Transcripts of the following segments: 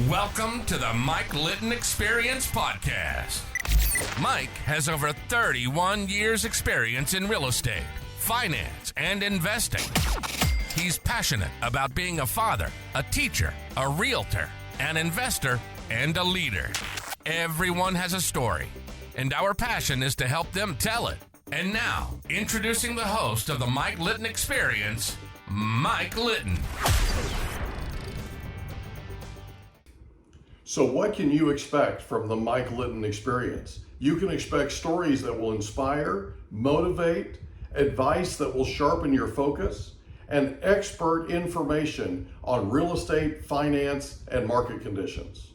Welcome to the Mike Litton Experience Podcast. Mike has over 31 years experience in real estate, finance, and investing. He's passionate about being a father, a teacher, a realtor, an investor, and a leader. Everyone has a story, and our passion is to help them tell it. And now, introducing the host of the Mike Litton Experience, Mike Litton. So what can you expect from the Mike Litton Experience? You can expect stories that will inspire, motivate, advice that will sharpen your focus, and expert information on real estate, finance, and market conditions.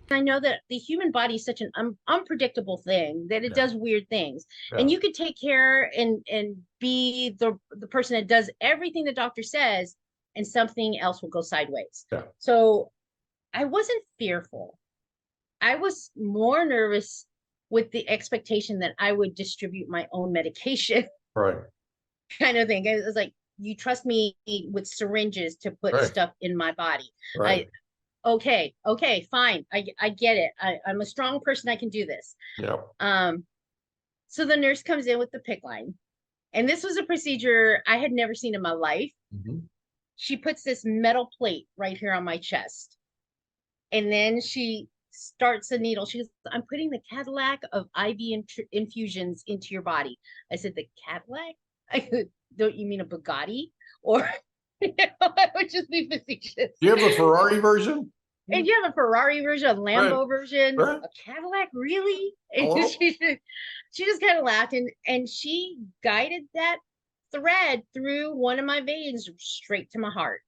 I know that the human body is such an unpredictable thing that it does weird things. And you could take care and be the person that does everything the doctor says, and something else will go sideways. So I wasn't fearful. I was more nervous with the expectation that I would distribute my own medication. Right. Kind of thing. It was like, you trust me with syringes to put stuff in my body. Right. Okay, fine. I get it. I'm a strong person. I can do this. So the nurse comes in with the PICC line. And this was a procedure I had never seen in my life. Mm-hmm. She puts this metal plate right here on my chest. And then she starts a needle. She goes, I'm putting the Cadillac of IV infusions into your body. I said, the Cadillac? I said, don't you mean a Bugatti? Or, I would just be facetious. Do you have a Ferrari version? And you have a Ferrari version, a Lambo version, a Cadillac, really? And she just kind of laughed, and she guided that thread through one of my veins straight to my heart.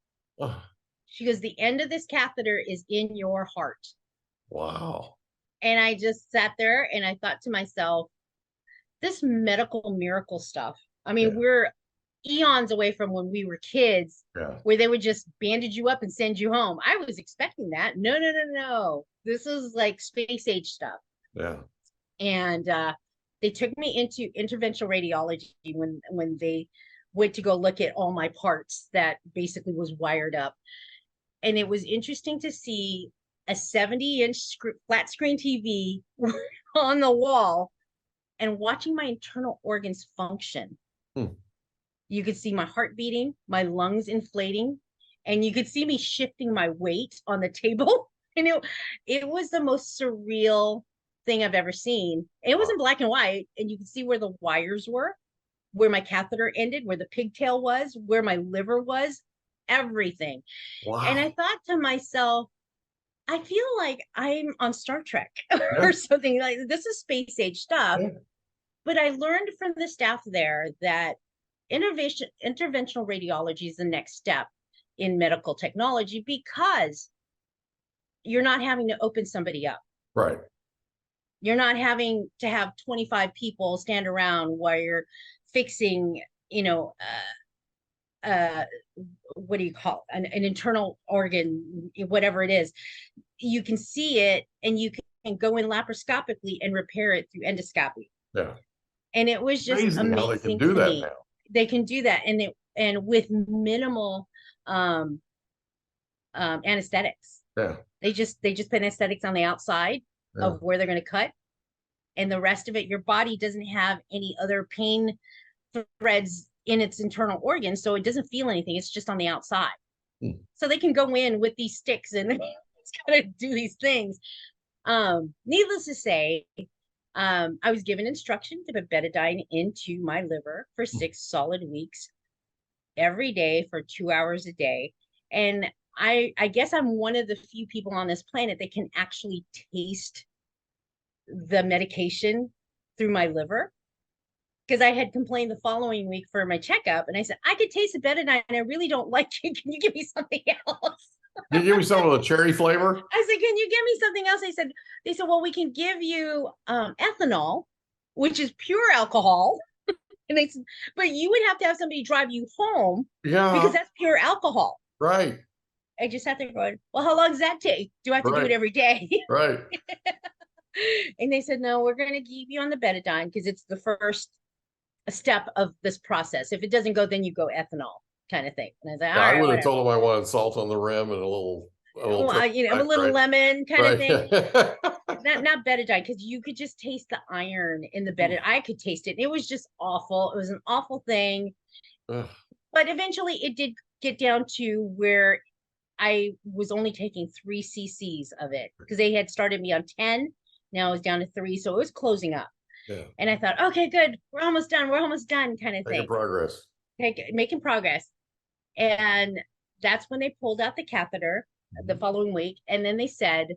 She goes, the end of this catheter is in your heart. Wow. And I just sat there and I thought to myself, this medical miracle stuff. I mean, we're eons away from when we were kids, where they would just bandage you up and send you home. I was expecting that. No. This is like space age stuff. And they took me into interventional radiology when they went to go look at all my parts that basically was wired up. And it was interesting to see a 70-inch flat screen TV on the wall and watching my internal organs function. You could see my heart beating, my lungs inflating, and you could see me shifting my weight on the table. And it was the most surreal thing I've ever seen. It was in black and white, and you could see where the wires were, where my catheter ended, where the pigtail was, where my liver was, everything. Wow. And I thought to myself, I feel like I'm on Star Trek or something. Like, this is space age stuff. But I learned from the staff there that interventional radiology is the next step in medical technology, because you're not having to open somebody up. Right. You're not having to have 25 people stand around while you're fixing, what do you call it? An internal organ, whatever it is. You can see it, and you can go in laparoscopically and repair it through endoscopy. And it was just amazing how they can do that now. They can do that, and with minimal anesthetics. They just put anesthetics on the outside of where they're going to cut, and the rest of it, your body doesn't have any other pain threads in its internal organs, so it doesn't feel anything. It's just on the outside. So they can go in with these sticks and it's got to do these things. Needless to say, I was given instruction to put betadine into my liver for 6 solid weeks, every day for 2 hours a day. And I guess I'm one of the few people on this planet that can actually taste the medication through my liver, because I had complained the following week for my checkup, and I said, I could taste the betadine and I really don't like it. Can you give me something else? Can you give me some of the cherry flavor? I said, can you give me something else? They said, well, we can give you ethanol, which is pure alcohol. And they said, but you would have to have somebody drive you home, because that's pure alcohol. Right. I just sat there going, well, how long does that take? Do I have to do it every day? Right. And they said, no, we're going to keep you on the betadine because it's the first step of this process. If it doesn't go, then you go ethanol, kind of thing. And I was like, all right, I would have told them I wanted salt on the rim and a little a little lemon kind of thing. Not betadine, because you could just taste the iron in the betadine. I could taste it. It was just awful. It was an awful thing. Ugh. But eventually it did get down to where I was only taking 3 cc's of it, because they had started me on 10. Now I was down to 3. So it was closing up. Yeah. And I thought, okay, good. We're almost done kind of thing. Making progress. And that's when they pulled out the catheter the following week. And then they said,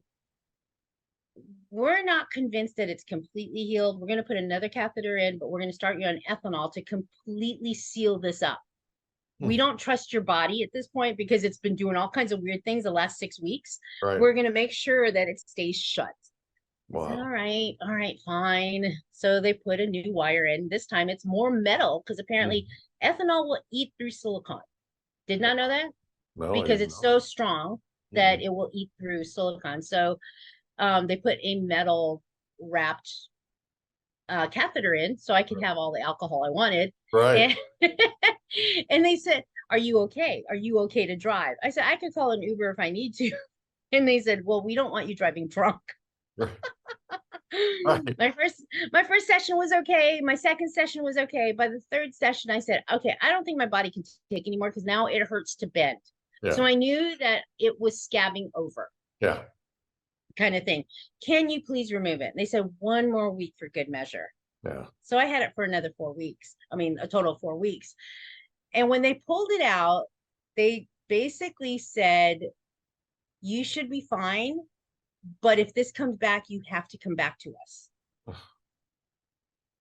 we're not convinced that it's completely healed. We're going to put another catheter in, but we're going to start you on ethanol to completely seal this up. We don't trust your body at this point, because it's been doing all kinds of weird things the last 6 weeks. Right. We're going to make sure that it stays shut. Wow. Said, all right, fine. So they put a new wire in. This time it's more metal, because apparently ethanol will eat through silicone. Did not know that? No, because it's so strong that it will eat through silicone. So they put a metal wrapped catheter in, so I could have all the alcohol I wanted. Right. And they said, are you okay? Are you okay to drive? I said, I could call an Uber if I need to. And they said, well, we don't want you driving drunk. Right. My first session was okay. My second session was okay. By the third session, I said, okay, I don't think my body can take anymore, because now it hurts to bend. Yeah. So I knew that it was scabbing over. Yeah. Kind of thing. Can you please remove it? And they said 1 more week for good measure. Yeah. So I had it for another 4 weeks. I mean, a total of 4 weeks. And when they pulled it out, they basically said, you should be fine, but if this comes back, you have to come back to us.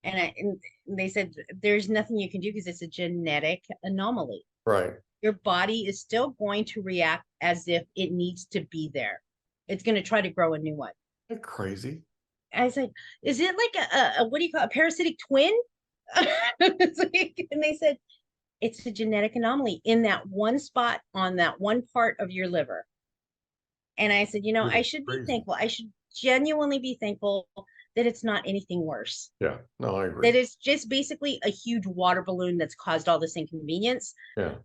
And they said, there's nothing you can do, because it's a genetic anomaly. Right. Your body is still going to react as if it needs to be there. It's going to try to grow a new one. That's crazy. I said, is it like a what do you call it, a parasitic twin? And they said, it's a genetic anomaly in that one spot on that one part of your liver. And I said, I should be thankful. I should genuinely be thankful that it's not anything worse. Yeah, no, I agree. That it's just basically a huge water balloon that's caused all this inconvenience. Yeah.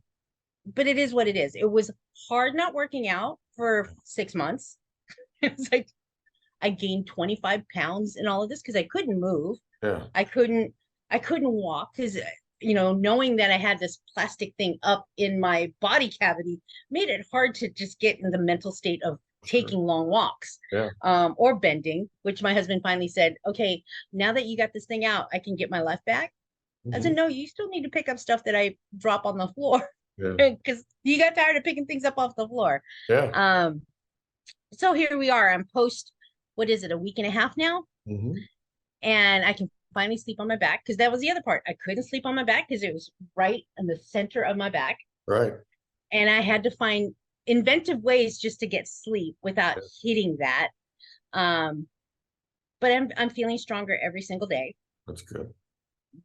But it is what it is. It was hard not working out for 6 months. It was like I gained 25 pounds in all of this, because I couldn't move. Yeah. I couldn't walk, because knowing that I had this plastic thing up in my body cavity made it hard to just get in the mental state of taking long walks. Yeah. Or bending, which my husband finally said, okay, now that you got this thing out, I can get my life back. I said, no, you still need to pick up stuff that I drop on the floor. Yeah. Because you got tired of picking things up off the floor. Yeah. So here we are. I'm post, what is it, a week and a half now? And I can finally sleep on my back, because that was the other part. I couldn't sleep on my back because it was right in the center of my back. Right. And I had to find inventive ways just to get sleep without hitting that. But I'm feeling stronger every single day. That's good.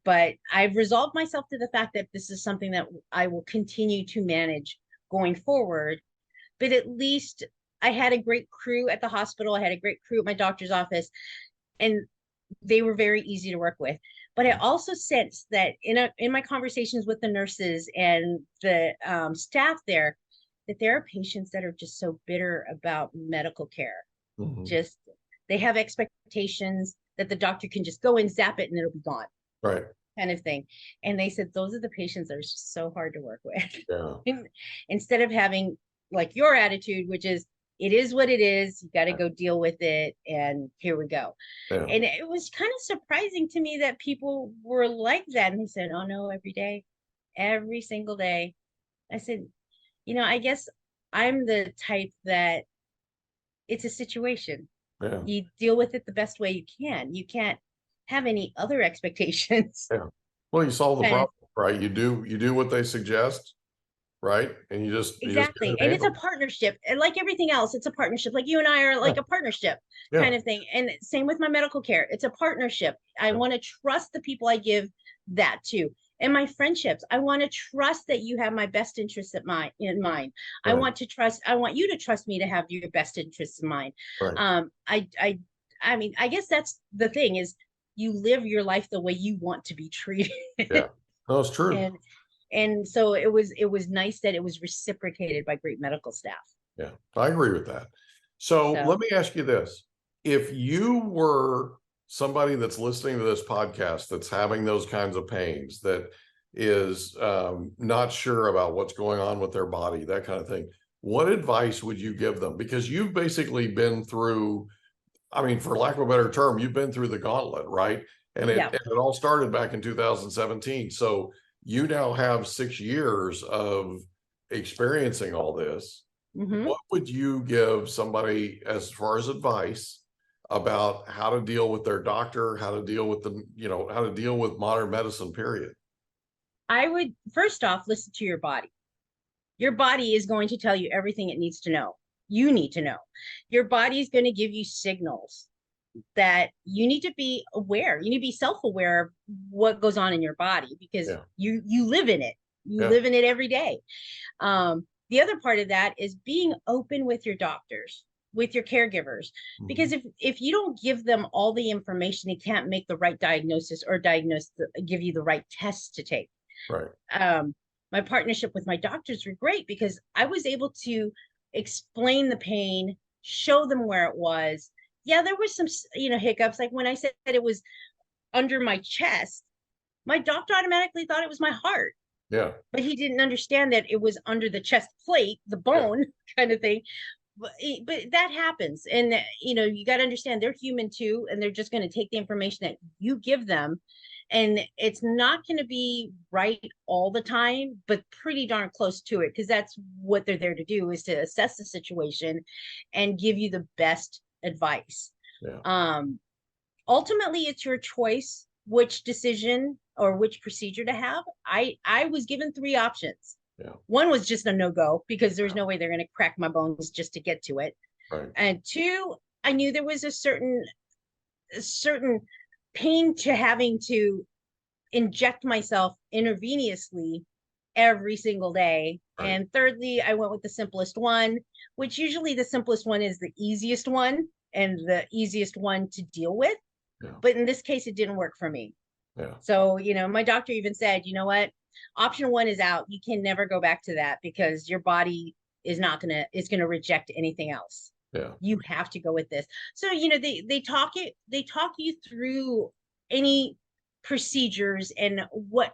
But I've resolved myself to the fact that this is something that I will continue to manage going forward. But at least I had a great crew at the hospital. I had a great crew at my doctor's office, and they were very easy to work with. But I also sensed that in my conversations with the nurses and the staff there, that there are patients that are just so bitter about medical care. Just, they have expectations that the doctor can just go and zap it and it'll be gone. Right. Kind of thing. And they said, those are the patients that are just so hard to work with. Yeah. Instead of having like your attitude, which is, it is what it is. You got to go deal with it. And here we go. Yeah. And it was kind of surprising to me that people were like that. And they said, oh no, every day, every single day. I said, I guess I'm the type that it's a situation. Yeah. You deal with it the best way you can. You can't have any other expectations. Yeah. Well, you solve the problem, right? You do what they suggest. Right. And you just exactly. And it's a partnership. And like everything else, it's a partnership. Like you and I are like a partnership kind of thing. And same with my medical care. It's a partnership. I want to trust the people I give that to. And my friendships, I want to trust that you have my best interests in mind. Right. I want you to trust me to have your best interests in mind. Right. I mean, I guess that's the thing, is you live your life the way you want to be treated. Yeah. That's true. And so it was nice that it was reciprocated by great medical staff. Yeah, I agree with that. So let me ask you this. If you were somebody that's listening to this podcast that's having those kinds of pains, that is not sure about what's going on with their body, that kind of thing, what advice would you give them? Because you've basically been through, I mean, for lack of a better term, you've been through the gauntlet, right? And it all started back in 2017. So you now have 6 years of experiencing all this. What would you give somebody as far as advice about how to deal with their doctor, how to deal with how to deal with modern medicine, period? I would first off listen to your body. Your body is going to tell you everything it needs to know. You need to know. Your body is going to give you signals that you need to be aware. You need to be self-aware of what goes on in your body, because you live in it. You live in it every day. The other part of that is being open with your doctors, with your caregivers, because if you don't give them all the information, they can't make the right diagnosis or give you the right tests to take. Right. My partnership with my doctors were great because I was able to explain the pain, show them where it was. Yeah, there was some, hiccups. Like when I said that it was under my chest, my doctor automatically thought it was my heart. Yeah. But he didn't understand that it was under the chest plate, the bone kind of thing. But that happens. And, you got to understand they're human too. And they're just going to take the information that you give them. And it's not going to be right all the time, but pretty darn close to it, because that's what they're there to do, is to assess the situation and give you the best advice. Yeah. Ultimately, it's your choice which decision or which procedure to have. I was given 3 options. Yeah. One was just a no-go, because there's no way they're going to crack my bones just to get to it. Right. And 2, I knew there was a certain pain to having to inject myself intravenously every single day. Right. And thirdly, I went with the simplest one, which usually the simplest one is the easiest one and the easiest one to deal with. Yeah. But in this case, it didn't work for me. Yeah. So, my doctor even said, you know what, option 1 is out. You can never go back to that, because your body is going to reject anything else. Yeah. You have to go with this. So, they talk you through any procedures and what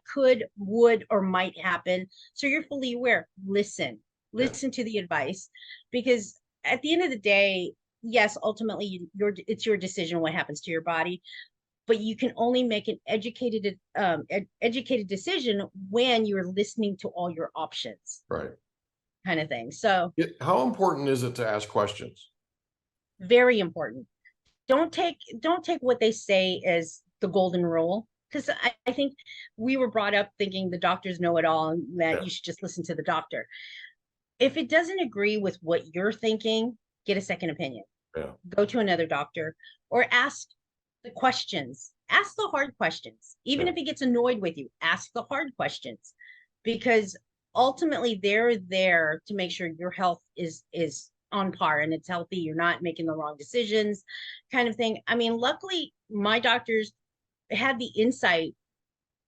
would or might happen. So you're fully aware. Listen to the advice, because at the end of the day, yes, ultimately it's your decision what happens to your body, but you can only make an educated decision when you're listening to all your options. Right. Kind of thing. So how important is it to ask questions? Very important. Don't take what they say as the golden rule, because I think we were brought up thinking the doctors know it all and that you should just listen to the doctor. If it doesn't agree with what you're thinking, get a second opinion. Yeah. Go to another doctor, or ask the questions. Ask the hard questions. Even if he gets annoyed with you, ask the hard questions, because ultimately they're there to make sure your health is on par and it's healthy. You're not making the wrong decisions, kind of thing. I mean, luckily my doctors had the insight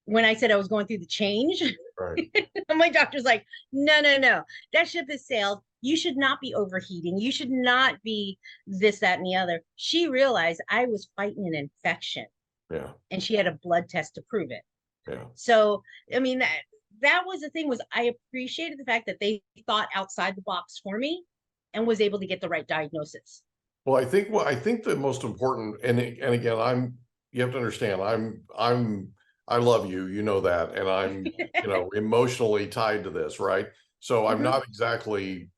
when I said I was going through the change. Right. My doctor's like, no, that ship has sailed. You should not be overheating. You should not be this, that, and the other. She realized I was fighting an infection. Yeah. And she had a blood test to prove it. Yeah. So, I mean, that was the thing, was I appreciated the fact that they thought outside the box for me and was able to get the right diagnosis. Well, I think the most important, and again, you have to understand, I love you, you know that, and I'm, emotionally tied to this, right? So I'm not exactly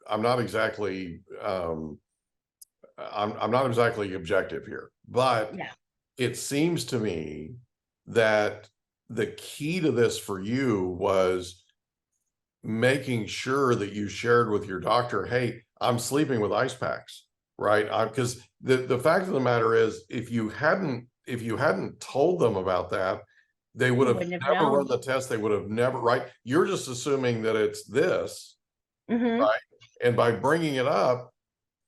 objective here, but it seems to me that the key to this for you was making sure that you shared with your doctor, hey, I'm sleeping with ice packs, right? Because the fact of the matter is, if you hadn't told them about that, they would have never run the test. They would have never, right? You're just assuming that it's this, right? And by bringing it up,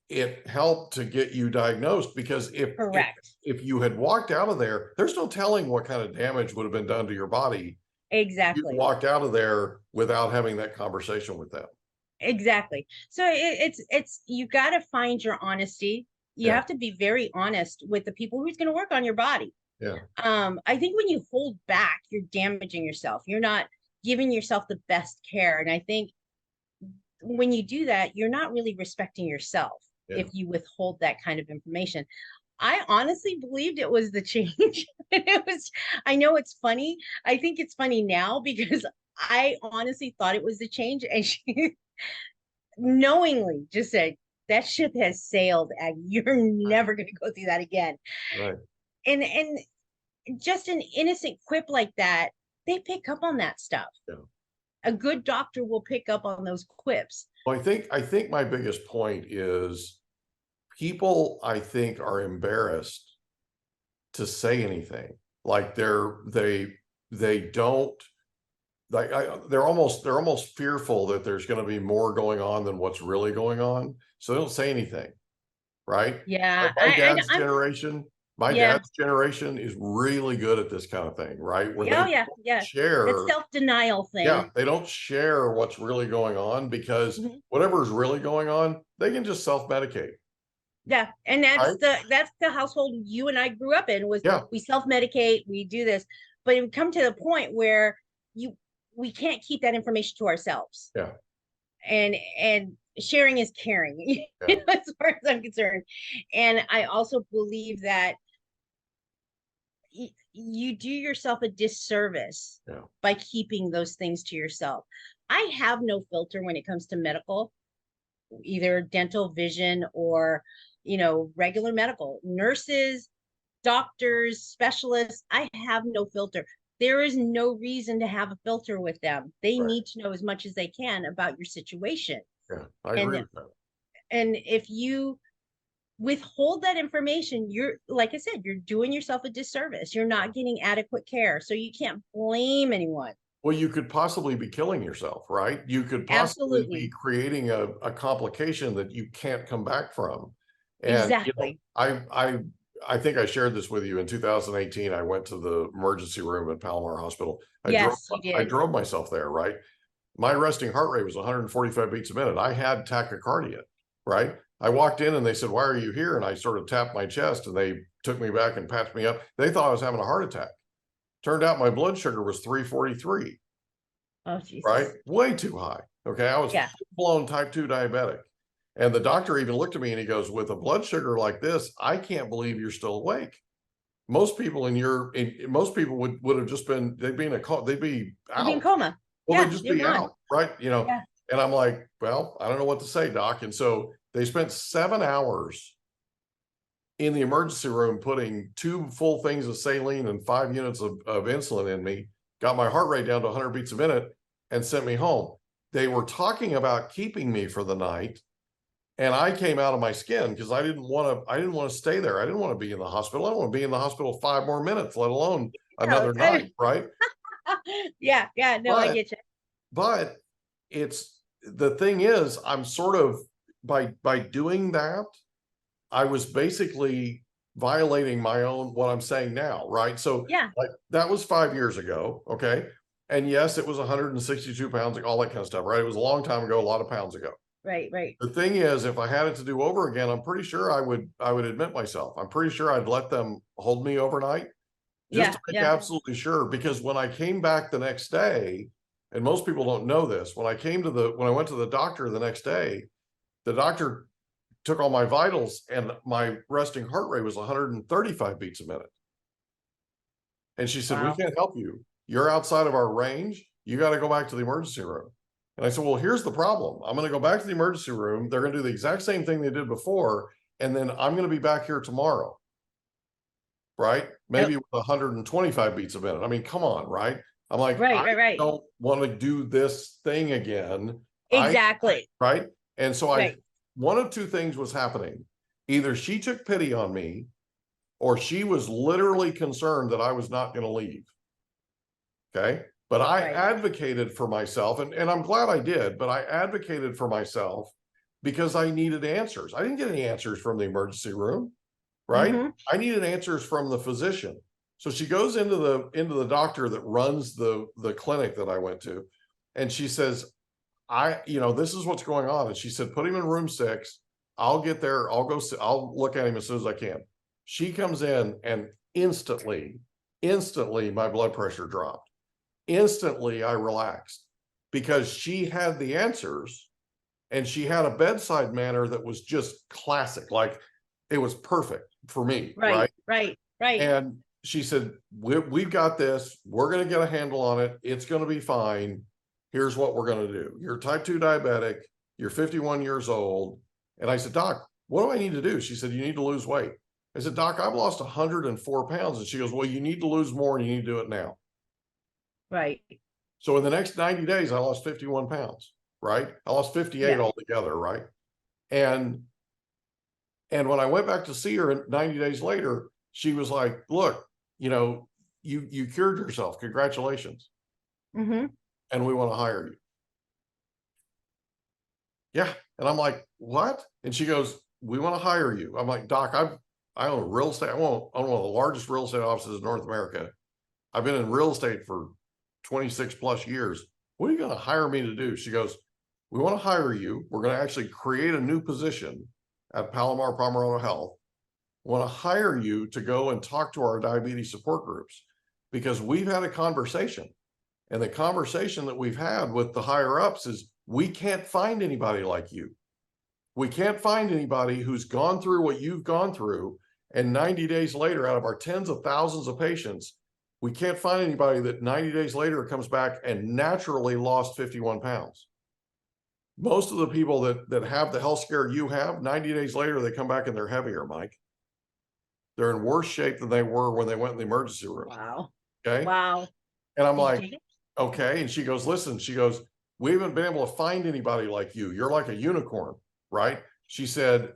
it helped to get you diagnosed, because if you had walked out of there, there's no telling what kind of damage would have been done to your body. Exactly. You walked out of there without having that conversation with them. Exactly. So it's you got to find your honesty. You have to be very honest with the people who's going to work on your body. Yeah. I think when you hold back, you're damaging yourself. You're not giving yourself the best care. And I think when you do that, you're not really respecting yourself if you withhold that kind of information. I honestly believed it was the change. It was, I know it's funny. I think it's funny now because I honestly thought it was the change. And she knowingly just said, that ship has sailed, and you're never going to go through that again. Right. And just an innocent quip like that, they pick up on that stuff. Yeah. A good doctor will pick up on those quips. Well, I think my biggest point is people, I think, are embarrassed to say anything. Like they don't, like they're almost fearful that there's going to be more going on than what's really going on, so they don't say anything, right? Yeah. Like my dad's generation is really good at this kind of thing, right? Where they share that self-denial thing. Yeah, they don't share what's really going on because whatever's really going on, they can just self-medicate. Yeah, and that's the household you and I grew up in. Was we self-medicate, we do this, but it would come to the point where we can't keep that information to ourselves. Yeah, and sharing is caring, as far as I'm concerned. And I also believe that you do yourself a disservice by keeping those things to yourself. I have no filter when it comes to medical, either dental, vision, or regular medical. Nurses, doctors, specialists, I have no filter. There is no reason to have a filter with them. They need to know as much as they can about your situation. Yeah, I agree with that. And if you withhold that information, you're, like I said, you're doing yourself a disservice. You're not getting adequate care. So you can't blame anyone. Well, you could possibly be killing yourself, right? You could possibly be creating a complication that you can't come back from. And exactly. I think I shared this with you in 2018. I went to the emergency room at Palomar Hospital. I drove myself there, right? My resting heart rate was 145 beats a minute. I had tachycardia, right? I walked in and they said, "Why are you here?" And I sort of tapped my chest and they took me back and patched me up. They thought I was having a heart attack. Turned out my blood sugar was 343. Oh, Jesus. Right? Way too high. Okay. I was full-blown type 2 diabetic. And the doctor even looked at me and he goes, "With a blood sugar like this, I can't believe you're still awake. Most people most people would have just been, they'd be out. They'd be in coma. Well, they'd just be out, right? And I'm like, well, I don't know what to say, doc. And so they spent 7 hours in the emergency room putting 2 full things of saline and 5 units of insulin in me, got my heart rate down to 100 beats a minute, and sent me home. They were talking about keeping me for the night, and I came out of my skin because I didn't want to stay there. I didn't want to be in the hospital. I don't want to be in the hospital 5 more minutes, let alone another night, right? Yeah. No, I get you. But the thing is, I'm sort of, by doing that, I was basically violating my own, what I'm saying now, right? So like that was 5 years ago. Okay. And yes, it was 162 pounds, all that kind of stuff, right? It was a long time ago, a lot of pounds ago. Right. The thing is, if I had it to do over again, I'm pretty sure I would admit myself. I'm pretty sure I'd let them hold me overnight just to make absolutely sure. Because when I came back the next day, and most people don't know this, when I went to the doctor the next day, the doctor took all my vitals and my resting heart rate was 135 beats a minute. And she said, "We can't help you. You're outside of our range. You got to go back to the emergency room." And I said, "Well, here's the problem. I'm going to go back to the emergency room. They're going to do the exact same thing they did before. And then I'm going to be back here tomorrow. Right? Maybe with 125 beats a minute. I mean, come on, right?" I'm like, I don't want to do this thing again. Exactly. Right? And so one of 2 things was happening. Either she took pity on me, or she was literally concerned that I was not going to leave. Okay. But I advocated for myself, and I'm glad I did, but I advocated for myself because I needed answers. I didn't get any answers from the emergency room, right? I needed answers from the physician. So she goes into the doctor that runs the clinic that I went to, and she says, this is what's going on. And she said, put him in room 6. I'll get there. I'll look at him as soon as I can. She comes in and instantly my blood pressure dropped. Instantly I relaxed because she had the answers and she had a bedside manner that was just classic. Like it was perfect for me. Right. And she said, we've got this. We're going to get a handle on it. It's going to be fine. Here's what we're going to do. You're type 2 diabetic. You're 51 years old. And I said, Doc, what do I need to do? She said, you need to lose weight. I said, Doc, I've lost 104 pounds. And she goes, well, you need to lose more and you need to do it now. Right. So in the next 90 days, I lost 51 pounds, right? I lost 58 altogether, right? And when I went back to see her 90 days later, she was like, look, you cured yourself. Congratulations. Mm-hmm. And we want to hire you. Yeah. And I'm like, what? And she goes, we want to hire you. I'm like, Doc, I own real estate. I own one of the largest real estate offices in North America. I've been in real estate for 26 plus years. What are you going to hire me to do? She goes, we want to hire you. We're going to actually create a new position at Palomar Pomerado Health. We want to hire you to go and talk to our diabetes support groups because we've had a conversation. And the conversation that we've had with the higher ups is we can't find anybody like you. We can't find anybody who's gone through what you've gone through. And 90 days later, out of our tens of thousands of patients, we can't find anybody that 90 days later comes back and naturally lost 51 pounds. Most of the people that have the health scare you have, 90 days later, they come back and they're heavier, Mike. They're in worse shape than they were when they went in the emergency room. Wow. Okay. Wow. And I'm like, okay. And she goes, listen, we haven't been able to find anybody like you. You're like a unicorn, right? She said,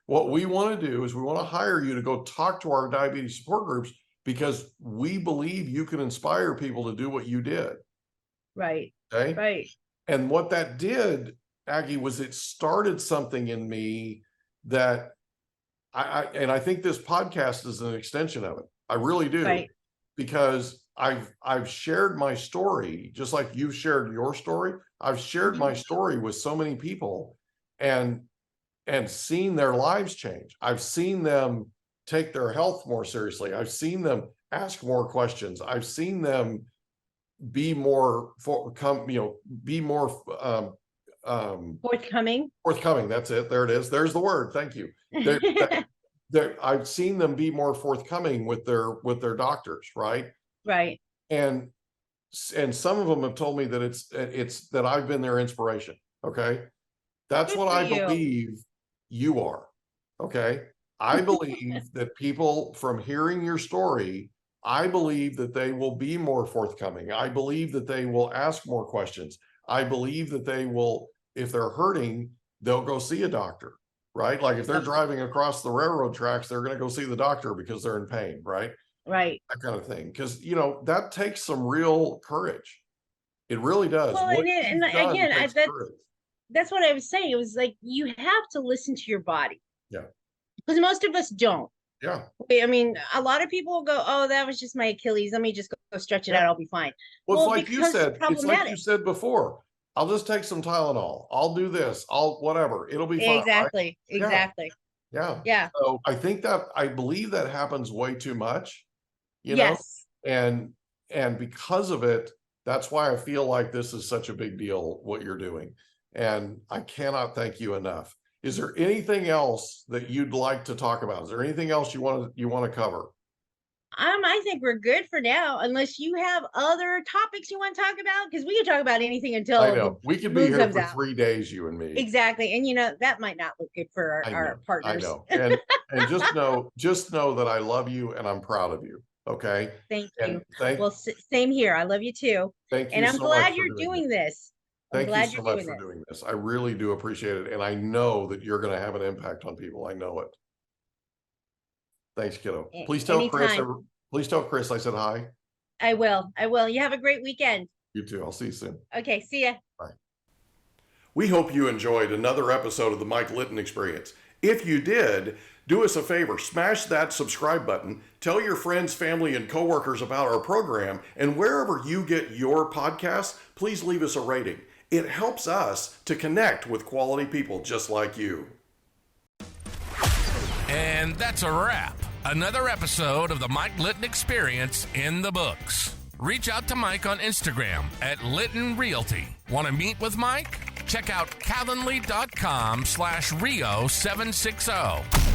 what we want to do is we want to hire you to go talk to our diabetes support groups because we believe you can inspire people to do what you did. Right. Okay. Right. And what that did, Agi, was it started something in me that I think this podcast is an extension of it. I really do. Right. Because I've shared my story, just like you've shared your story. I've shared my story with so many people and seen their lives change. I've seen them take their health more seriously. I've seen them ask more questions. I've seen them be more forthcoming. That's it. There it is. There's the word. Thank you. I've seen them be more forthcoming with their doctors, right? Right. And some of them have told me that it's that I've been their inspiration. Okay. That's what I believe you are. Okay. I believe that people from hearing your story, I believe that they will be more forthcoming. I believe that they will ask more questions. I believe that they will, if they're hurting, they'll go see a doctor, right? Like if they're driving across the railroad tracks, they're going to go see the doctor because they're in pain, right? Right. That kind of thing. Because, that takes some real courage. It really does. Well, and again, that's what I was saying. It was like, you have to listen to your body. Yeah. Because most of us don't. Yeah. I mean, a lot of people will go, oh, that was just my Achilles. Let me just go stretch it out. I'll be fine. Well, it's like you said before. I'll just take some Tylenol. I'll do this. Whatever. It'll be fine. Exactly. Right? Exactly. Yeah. Yeah. So I believe that happens way too much, yes. And because of it, that's why I feel like this is such a big deal, what you're doing. And I cannot thank you enough. Is there anything else that you'd like to talk about? Is there anything else you want to cover? I think we're good for now, unless you have other topics you want to talk about, because we can talk about anything until I know we could be here for 3 days, you and me. Exactly, and that might not look good for our partners. I know, and just know that I love you and I'm proud of you. Okay. Thank you. Well, same here. I love you too. Thank you. And I'm glad you're doing this. Thank you so much for doing this. I really do appreciate it. And I know that you're going to have an impact on people. I know it. Thanks, kiddo. Please tell Chris I said hi. I will. You have a great weekend. You too. I'll see you soon. Okay. See ya. Bye. We hope you enjoyed another episode of the Mike Litton Experience. If you did, do us a favor, smash that subscribe button, tell your friends, family, and coworkers about our program, and wherever you get your podcasts, please leave us a rating. It helps us to connect with quality people just like you. And that's a wrap. Another episode of the Mike Litton Experience in the books. Reach out to Mike on Instagram at Litton Realty. Want to meet with Mike? Check out calendly.com/Rio760.